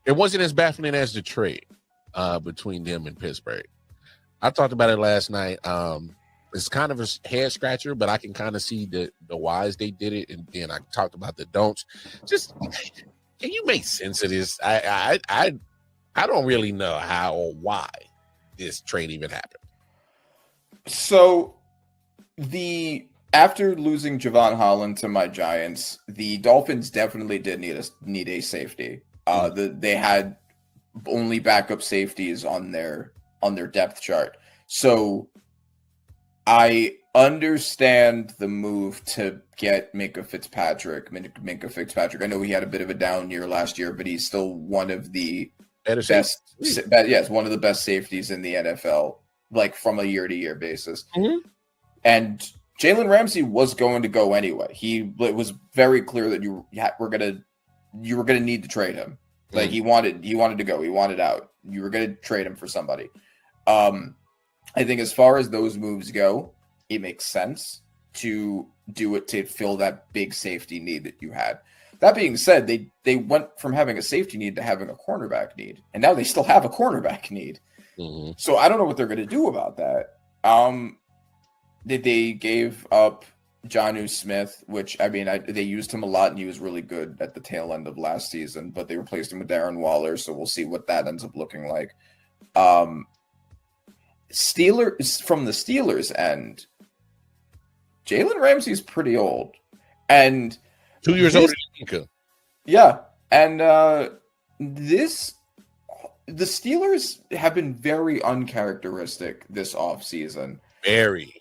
It wasn't as baffling as the trade between them and Pittsburgh. I talked about it last night. It's kind of a head scratcher, but I can kind of see the whys they did it, and then I talked about the don'ts. Just can you make sense of this? I don't really know how or why this trade even happened. So after losing Javon Holland to my Giants, the Dolphins definitely did need a safety. They had only backup safeties on their depth chart. So I understand the move to get Minkah Fitzpatrick. I know he had a bit of a down year last year, but he's still one of the best. Yes, one of the best safeties in the NFL, like from a year-to-year basis. Mm-hmm. And Jalen Ramsey was going to go anyway. It was very clear that you were gonna need to trade him. Like he wanted to go. He wanted out. You were going to trade him for somebody. I think as far as those moves go, it makes sense to do it to fill that big safety need that you had. That being said, they went from having a safety need to having a cornerback need, and now they still have a cornerback need. Mm-hmm. So I don't know what they're going to do about that. They gave up Jonnu Smith, which, I mean, they used him a lot, and he was really good at the tail end of last season, but they replaced him with Darren Waller, so we'll see what that ends up looking like. Steelers, from the Steelers' end, Jalen Ramsey's pretty old. And 2 years older than Minkah. Yeah, and the Steelers have been very uncharacteristic this offseason. Very.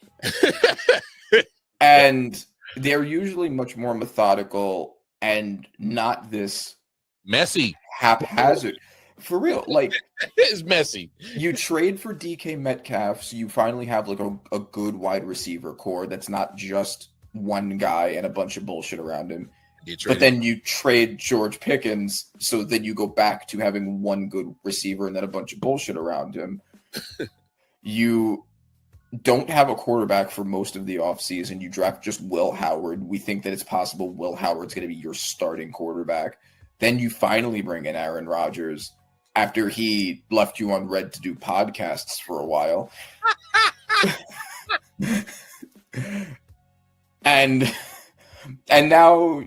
And they're usually much more methodical and not this messy, haphazard. For real, like it's messy. You trade for DK Metcalf, so you finally have like a good wide receiver core that's not just one guy and a bunch of bullshit around him. But then you trade George Pickens, so then you go back to having one good receiver and then a bunch of bullshit around him. You don't have a quarterback for most of the offseason. You draft just Will Howard. We think that it's possible Will Howard's going to be your starting quarterback. Then you finally bring in Aaron Rodgers after he left you on red to do podcasts for a while. and now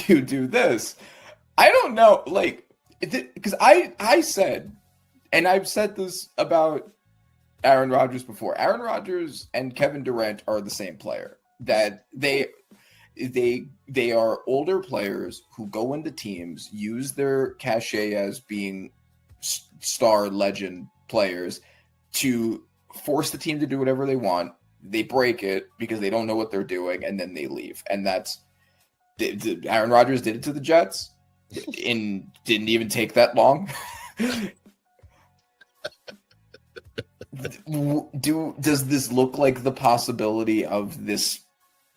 you do this. I don't know, like, because I said, and I've said this about Aaron Rodgers before. Aaron Rodgers and Kevin Durant are the same player. That they are older players who go into teams, use their cachet as being star legend players to force the team to do whatever they want. They break it because they don't know what they're doing, and then they leave. And that's Aaron Rodgers did it to the Jets. Didn't even take that long. Does this look like the possibility of this?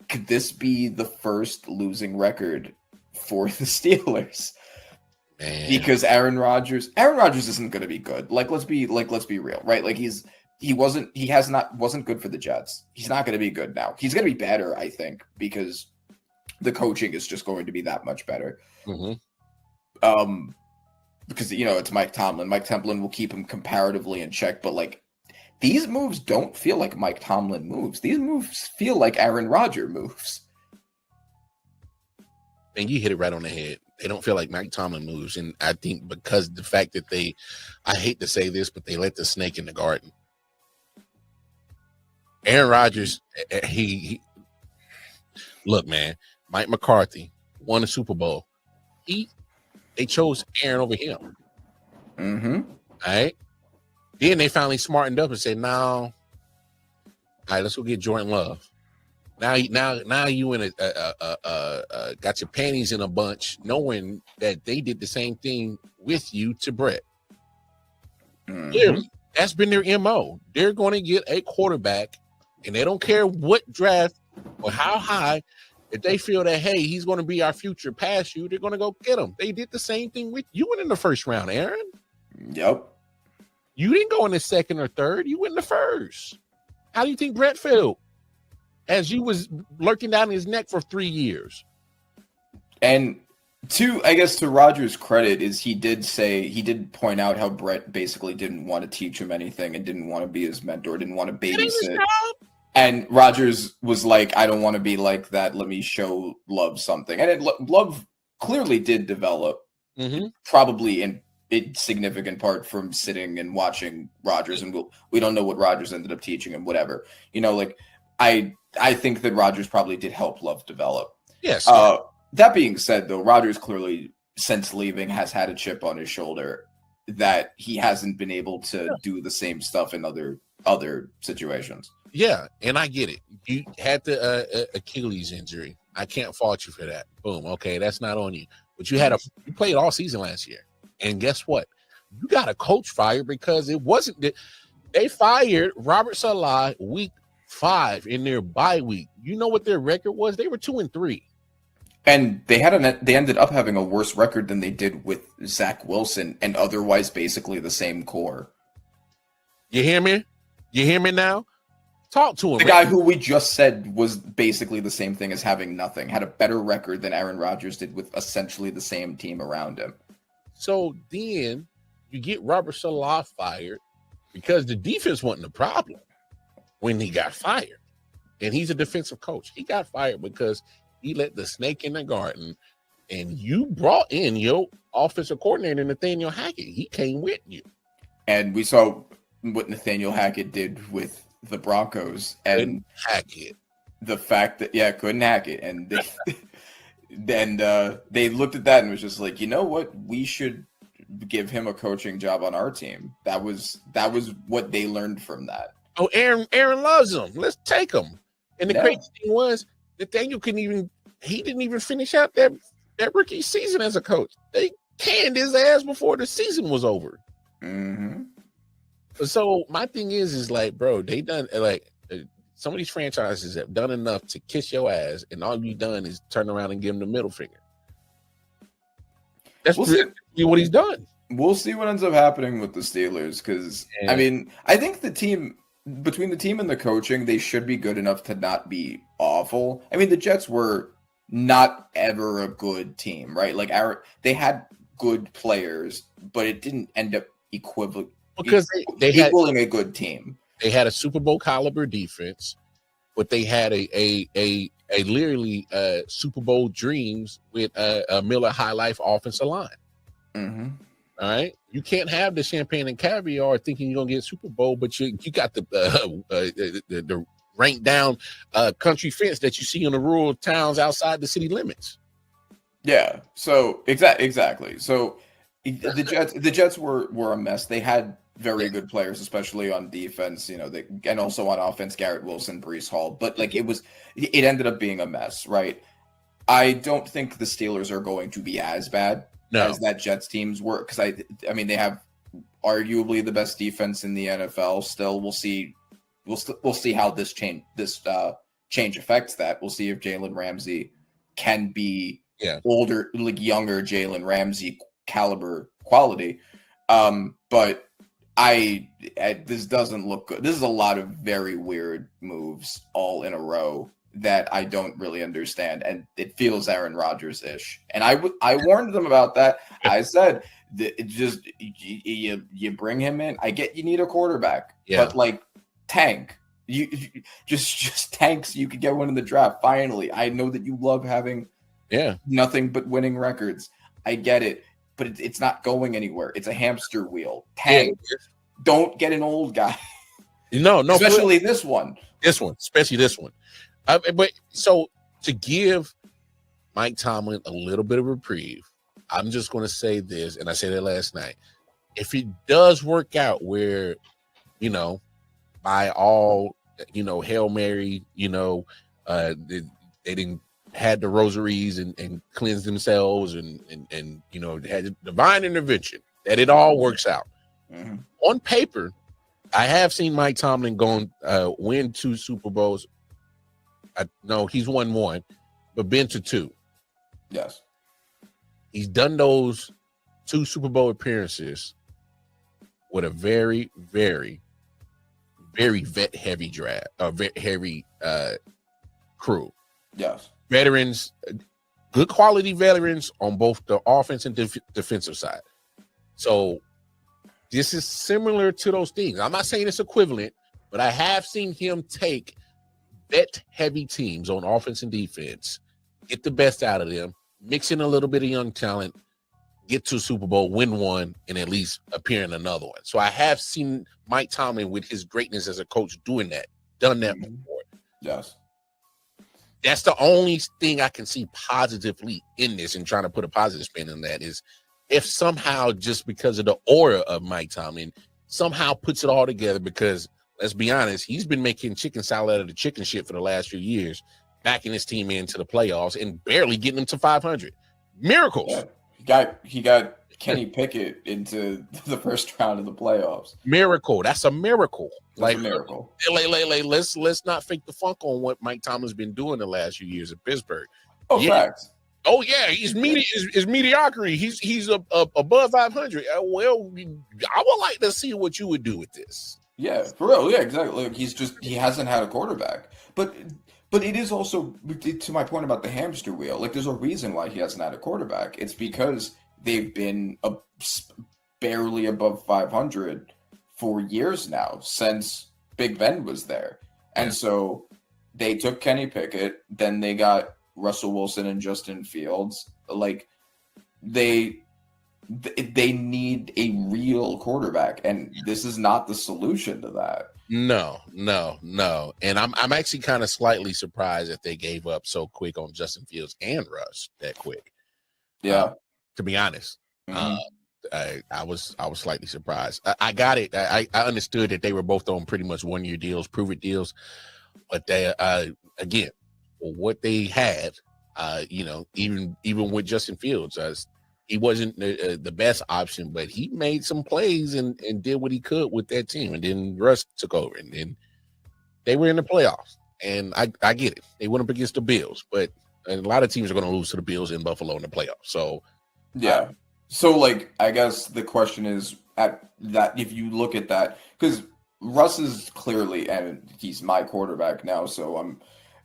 Could this be the first losing record for the Steelers? Man. Because Aaron Rodgers isn't going to be good. Let's be real, right? Like he wasn't good for the Jets. He's not going to be good now. He's going to be better, I think, because the coaching is just going to be that much better. Mm-hmm. Because it's Mike Tomlin. Mike Tomlin will keep him comparatively in check, but like these moves don't feel like Mike Tomlin moves. These moves feel like Aaron Rodgers moves. And you hit it right on the head. They don't feel like Mike Tomlin moves. And I think because the fact that I hate to say this, but they let the snake in the garden. Aaron Rodgers, he look, man, Mike McCarthy won the Super Bowl. They chose Aaron over him. Mm-hmm. All right. Then they finally smartened up and said, "No, all right, let's go get Jordan Love." Now you in got your panties in a bunch, knowing that they did the same thing with you to Brett. Mm-hmm. Clearly, that's been their MO. They're going to get a quarterback, and they don't care what draft or how high. If they feel that, hey, he's going to be our future past you, they're going to go get him. They did the same thing with you. Went in the first round, Aaron. Yep. You didn't go in the second or third. You went in the first. How do you think Brett felt as you was lurking down his neck for 3 years? And I guess to Rodgers' credit is he did point out how Brett basically didn't want to teach him anything and didn't want to be his mentor, didn't want to That ain't his babysit. job. And Rodgers was like, I don't want to be like that. Let me show Love something. And Love clearly did develop, probably in significant part from sitting and watching Rodgers. And we don't know what Rodgers ended up teaching him, whatever. Like, I think that Rodgers probably did help Love develop. Yes. That being said, though, Rodgers clearly, since leaving, has had a chip on his shoulder that he hasn't been able to do the same stuff in other situations. Yeah, and I get it. You had the Achilles injury. I can't fault you for that. Boom. Okay, that's not on you. But you played all season last year, and guess what? You got a coach fired because it wasn't that they fired Robert Saleh week 5 in their bye week. You know what their record was? They were 2-3. And they ended up having a worse record than they did with Zach Wilson and otherwise basically the same core. You hear me? You hear me now? Talk to him. The guy who we just said was basically the same thing as having nothing, had a better record than Aaron Rodgers did with essentially the same team around him. So then you get Robert Saleh fired because the defense wasn't the problem when he got fired. And he's a defensive coach. He got fired because he let the snake in the garden, and you brought in your offensive coordinator, Nathaniel Hackett. He came with you. And we saw what Nathaniel Hackett did with the Broncos and Hackett. The fact that, couldn't hack it. And they looked at that and was just like, you know what? We should give him a coaching job on our team. That was what they learned from that. Oh, Aaron loves him. Let's take him. And the crazy thing was, Nathaniel didn't even finish out that rookie season as a coach. They canned his ass before the season was over. Mm-hmm. So my thing is like, bro, they done like some of these franchises have done enough to kiss your ass, and all you done is turn around and give him the middle finger. That's what he's done. We'll see what ends up happening with the Steelers because I mean, I think between the team and the coaching, they should be good enough to not be awful. I mean, the Jets were not ever a good team, right? Like they had good players, but it didn't end up equivalent. Because they equaling a good team. They had a Super Bowl caliber defense, but they had a literally Super Bowl dreams with a Miller High Life offensive line. Mm-hmm. All right, you can't have the champagne and caviar thinking you're gonna get Super Bowl, but you got the ranked down country fence that you see in the rural towns outside the city limits. Yeah. So exactly. So the Jets were a mess. They had very good players, especially on defense, and also on offense, Garrett Wilson, Breece Hall. But like it ended up being a mess, right? I don't think the Steelers are going to be as bad as that Jets teams were, because I mean they have arguably the best defense in the NFL. Still, we'll see. We'll see how this change affects that. We'll see if Jalen Ramsey can be older, like younger Jalen Ramsey caliber quality. But this doesn't look good. This is a lot of very weird moves all in a row that I don't really understand, and it feels Aaron Rodgers-ish. And I warned them about that. I said you bring him in. I get you need a quarterback, but like tank. You just tank so you could get one in the draft. Finally, I know that you love having nothing but winning records. I get it, but it's not going anywhere. It's a hamster wheel. Tank. Yeah. Don't get an old guy. No, especially this one. Especially this one. But so to give Mike Tomlin a little bit of reprieve, I'm just going to say this, and I said it last night. If it does work out where, by all, Hail Mary, they didn't had the rosaries and cleansed themselves and had divine intervention, that it all works out. Mm-hmm. On paper, I have seen Mike Tomlin win 2 Super Bowls. No, he's won 1, but been to 2. Yes. He's done those 2 Super Bowl appearances with a very, very, very vet-heavy draft, heavy crew. Yes. Veterans good quality veterans on both the offense and defensive side. So this is similar to those things. I'm not saying it's equivalent, but I have seen him take vet-heavy teams on offense and defense, get the best out of them, mix in a little bit of young talent, get to a Super Bowl, win one, and at least appear in another one. So I have seen Mike Tomlin with his greatness as a coach doing that, done that before. Yes. That's the only thing I can see positively in this, and trying to put a positive spin in that is if somehow, just because of the aura of Mike Tomlin, somehow puts it all together, because let's be honest, he's been making chicken salad out of the chicken shit for the last few years, backing his team into the playoffs and barely getting them to 500. Miracles. Yeah. He got Kenny Pickett into the first round of the playoffs. Miracle. That's a miracle. That's a miracle. Let's not fake the funk on what Mike Tomlin's been doing the last few years in Pittsburgh. Oh, yeah. Facts. Oh yeah, he's mediocrity. He's above 500. Well, I would like to see what you would do with this. Yeah, for real. Yeah, exactly. Like, he hasn't had a quarterback. But it is also, to my point about the hamster wheel, like there's a reason why he hasn't had a quarterback. It's because they've been barely above 500 for years now, since Big Ben was there. And so they took Kenny Pickett, then they got Russell Wilson and Justin Fields. Like they need a real quarterback, and this is not the solution to that. No. And I'm actually kind of slightly surprised that they gave up so quick on Justin Fields and Russ that quick. Yeah. To be honest. I was slightly surprised. I got it. I understood that they were both on pretty much 1-year deals, prove it deals. But they again, what they had, even with Justin Fields, he wasn't the best option, but he made some plays and did what he could with that team. And then Russ took over, and then they were in the playoffs. And I get it. They went up against the Bills, but a lot of teams are going to lose to the Bills in Buffalo in the playoffs. So, yeah. So, like, I guess the question is, at that, if you look at that, because Russ is clearly, and he's my quarterback now, so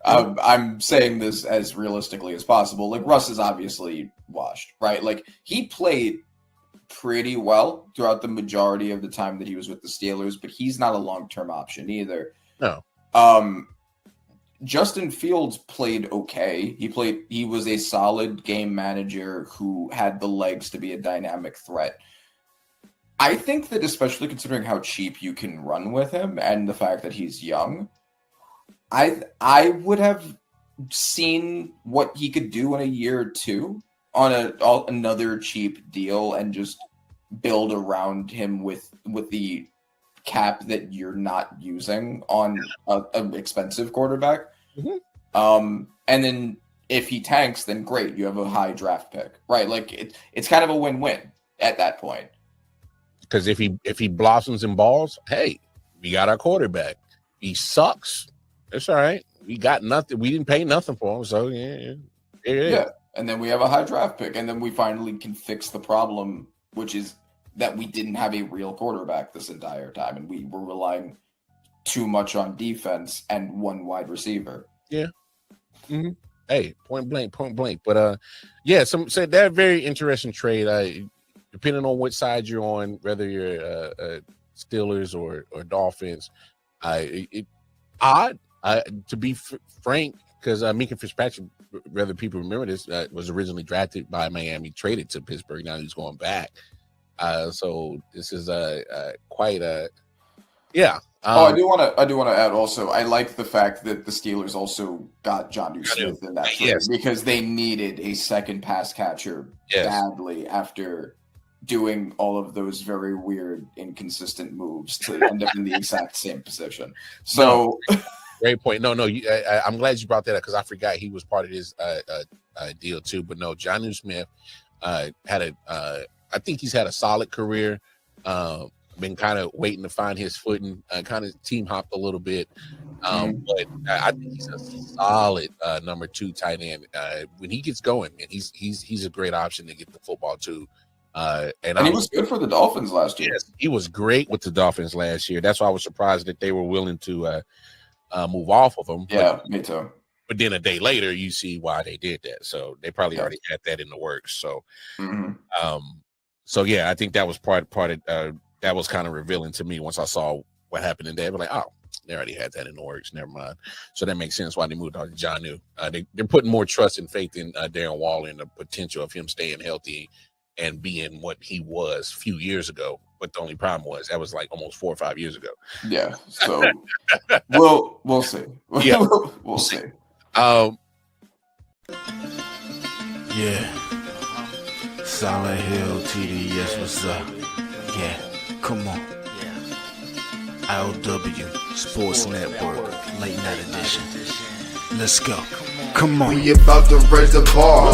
I'm saying this as realistically as possible. Like, Russ is obviously washed, right? Like, he played pretty well throughout the majority of the time that he was with the Steelers, but he's not a long-term option either. No. Justin Fields played okay. He was a solid game manager who had the legs to be a dynamic threat. I think that, especially considering how cheap you can run with him and the fact that he's young, I would have seen what he could do in a year or two on another cheap deal and just build around him with the cap that you're not using on an expensive quarterback. And then if he tanks, then great, you have a high draft pick, right? Like it's kind of a win-win at that point. Because if he blossoms and balls, hey, we got our quarterback. He sucks. It's all right. We got nothing. We didn't pay nothing for him, so yeah. And then we have a high draft pick, and then we finally can fix the problem, which is that we didn't have a real quarterback this entire time, and we were relying too much on defense and one wide receiver. Yeah. Mm-hmm. Hey, point blank. But so that very interesting trade. Depending on which side you're on, whether you're Steelers or Dolphins, odd. To be frank, because Minka Fitzpatrick, whether people remember this, was originally drafted by Miami, traded to Pittsburgh. Now he's going back. So this is quite a yeah. I do want to add also, I like the fact that the Steelers also got Jonnu Smith in that trade because they needed a second pass catcher badly after doing all of those very weird, inconsistent moves to end up in the exact same position. So, great point. No, I'm glad you brought that up because I forgot he was part of this deal too. But no, Jonnu Smith had I think he's had a solid career. Been kind of waiting to find his footing, kind of team hopped a little bit. But I think he's a solid number 2 tight end. When he gets going, man, he's a great option to get the football to. And he was good for the Dolphins last year. Yes, he was great with the Dolphins last year. That's why I was surprised that they were willing to move off of him. Yeah, me too. But then a day later, you see why they did that. So they probably already had that in the works. So, so yeah, I think that was part of that was kind of revealing to me once I saw what happened in there. But like, oh, they already had that in the works. Never mind. So that makes sense why they moved on to John New. They're putting more trust and faith in Darren Waller and the potential of him staying healthy and being what he was a few years ago. But the only problem was that was like almost 4 or 5 years ago. Yeah. So we'll see. Yeah, we'll see. Yeah. Silent Hill TDS, what's up? Yeah, come on. LW Sports Network, late night edition. Let's go. Come on. We about to raise the bar.